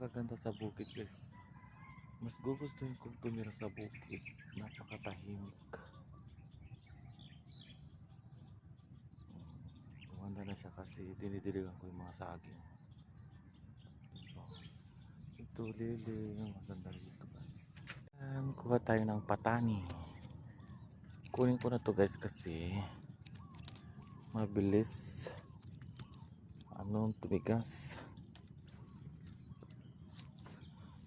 napakaganda sa bukid guys. Mas gugustuhin kong tumira sa bukid. Napakatahimik. Gumanda na siya kasi dinidiligan ko yung mga saging. Ito lili, yung maganda dito guys. And kuha tayo ng patani. Kunin ko na to guys kasi mabilis tumigas.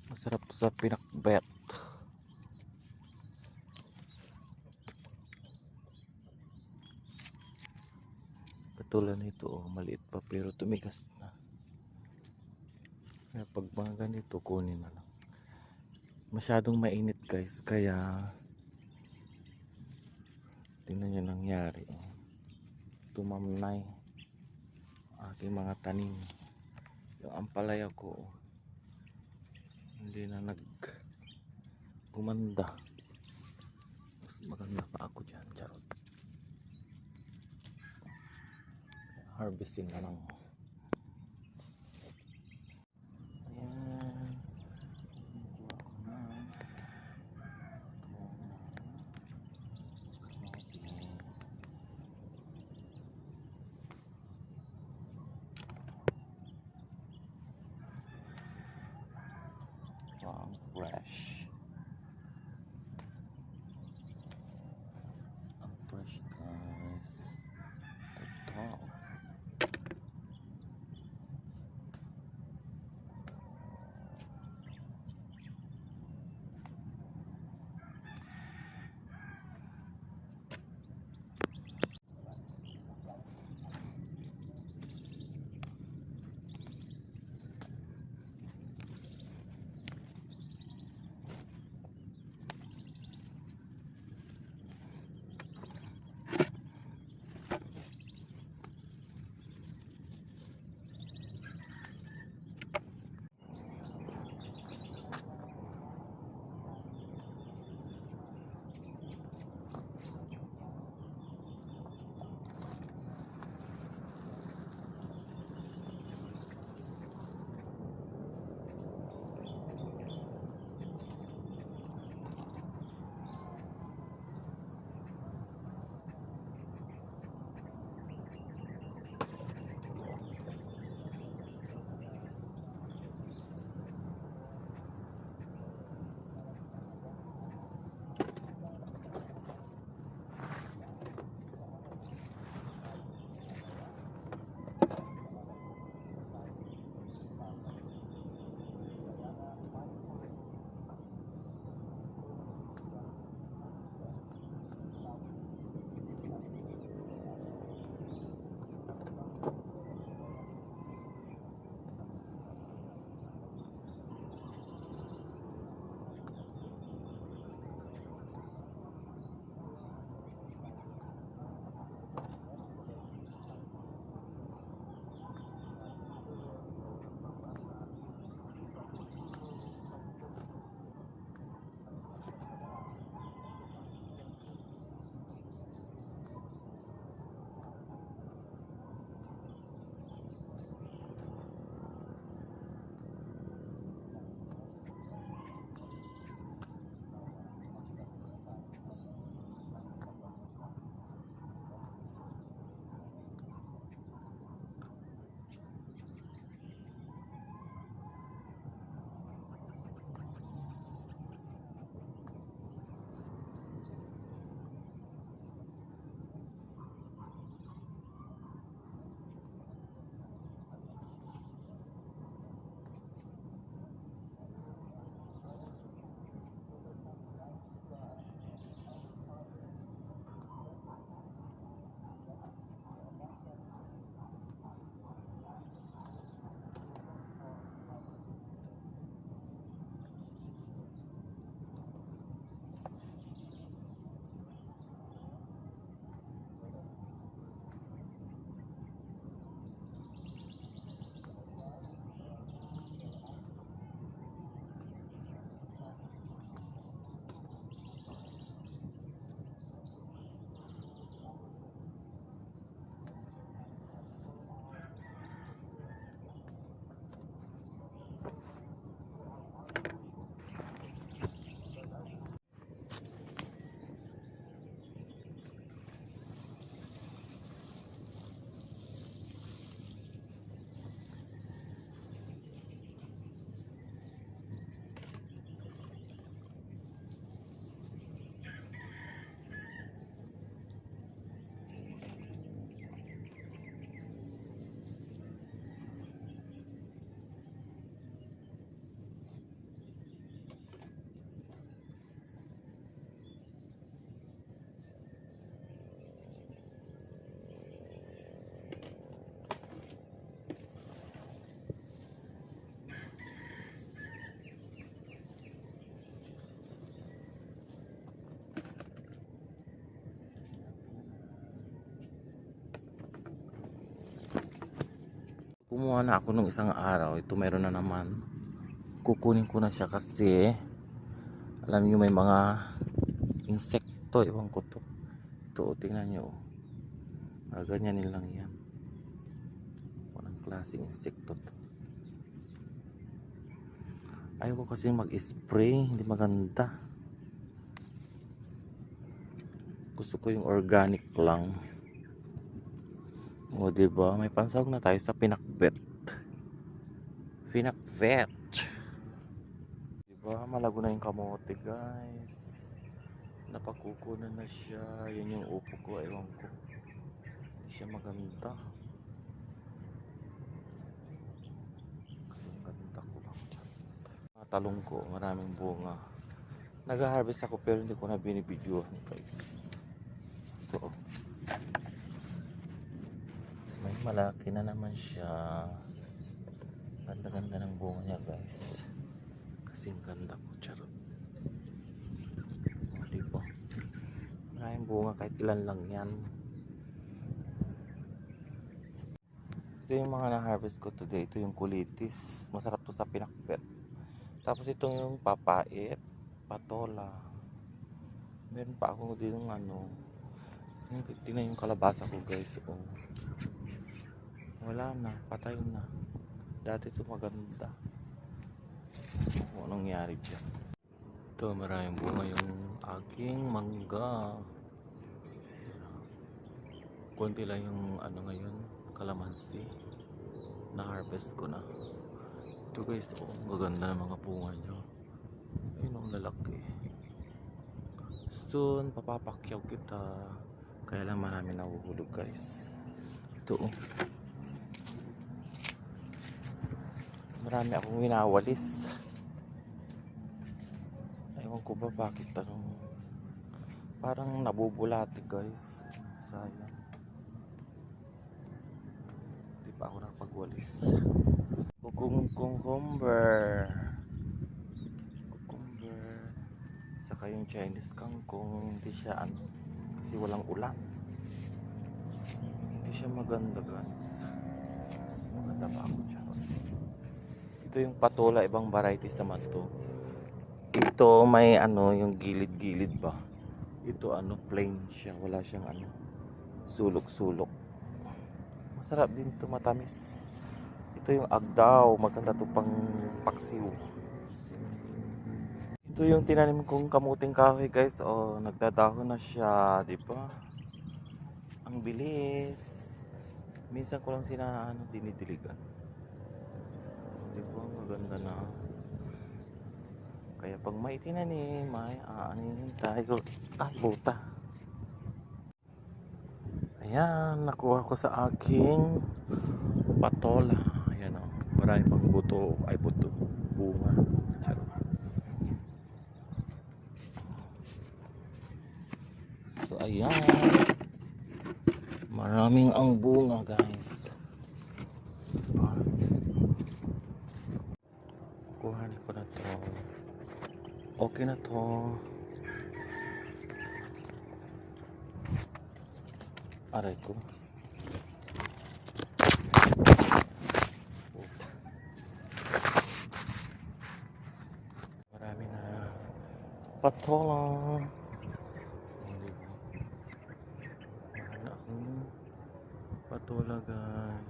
Masarap to sa pinakbet. Katulad nito, maliit pa pero tumigas na. Kaya pag mga ganito, kunin na lang. Masyadong mainit guys, kaya tingnan nyo nangyari. Tumamnay aking mga tanim. Yung ampalaya ko hindi na gumanda. Mas maganda pa ako dyan, charot. Harvesting na lang. Ayan. Wow, fresh. Fresh guys. Total. Kumuha na ako nung isang araw. Ito meron na naman. Kukunin ko na siya kasi alam niyo may mga insekto. Ewan ko to. Ito, tingnan nyo. Ganyanin lang yan. Walang klaseng insekto to. Ayaw ko kasi mag-spray. Hindi maganda. Gusto ko yung organic lang. O diba? May pansahog na tayo sa pinakbet. Pinakbet. Diba? Malago na yung kamote guys. Napakukunan na siya. Yan yung upo ko. Ewan ko. Hindi siya maganda. Kasi ang ganda ko lang dyan. Mga talong ko. Maraming bunga. Nag-harvest ako pero hindi ko na binibidyohan guys. Ito. May malaki na naman siya. Ganda-ganda ng bunga niya guys. Kasing ganda ko. Charot. Diba? Maraming bunga kahit ilan lang yan. Ito yung mga na-harvest ko today. Ito yung kulitis. Masarap to sa pinakbet. Tapos ito yung papait. Patola. Meron pa ako dito ng ano. Tingnan yung kalabasa ko guys. Oh. Wala na. Patay na. Dati ito maganda. Anong nangyari dyan? Ito maraming bunga yung aking mangga. Konti lang yung ano ngayon. Kalamansi. Na-harvest ko na. Ito guys. Oh, maganda ng mga bunga nyo. Ayun ang lalaki. Soon papapakyaw kita. Kaya lang marami nahuhulog guys. Ito oh. Marami akong winawalis. Ewan ko ba bakit parang nabubulati guys. Sayang. Di pa ako nakapagwalis. Cucumber. Saka yung Chinese kangkong. Hindi siya ano. Kasi walang ulan. Hindi siya maganda guys. Maganda pa ako dyan. Ito yung patola, ibang varieties naman to. Ito may ano, yung gilid-gilid ba. Ito ano, plain siya. Wala siyang ano, sulok-sulok. Masarap din to, matamis. Ito yung agdaw, maganda to pang paksiw. Ito yung tinanim kong kamuting kahoy guys. Oh, nagdadahon na siya, di ba? Ang bilis. Minsan ko lang sina ano, dinidiligan. Diba? Maganda na. Kaya pag may tinanim, may aanin tayo. Ay, buta. Ayan, nakuha ko sa aking patola. Ayan o. Marami pang buto. Ay, buto. Bunga. Charot. So, ayan. Maraming ang bunga, guys. Kuhanin ko na to. Okay na to. Aray ko. Marami na patola. Marami na akong patola guys.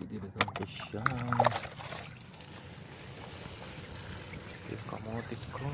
Didiligan ko siya. Yung kamote ko.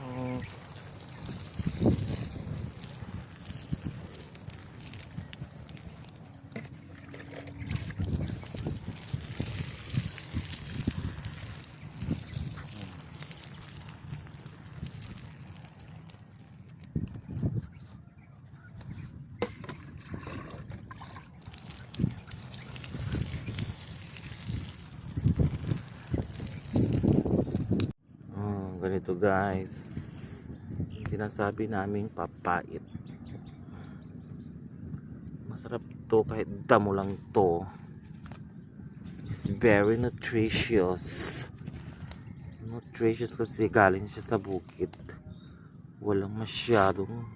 Ganito guys, sinasabi namin papait. Masarap to kahit damo lang to. It's very nutritious. Nutritious kasi galing siya sa bukid. Walang masyadong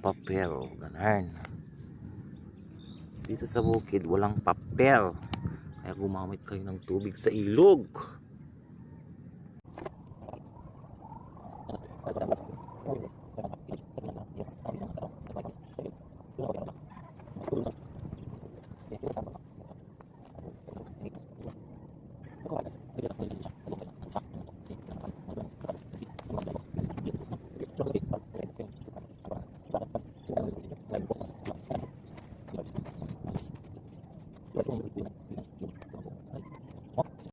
papel. Ganun. Dito sa bukid, walang papel. Kaya gumamit kayo ng tubig sa ilog.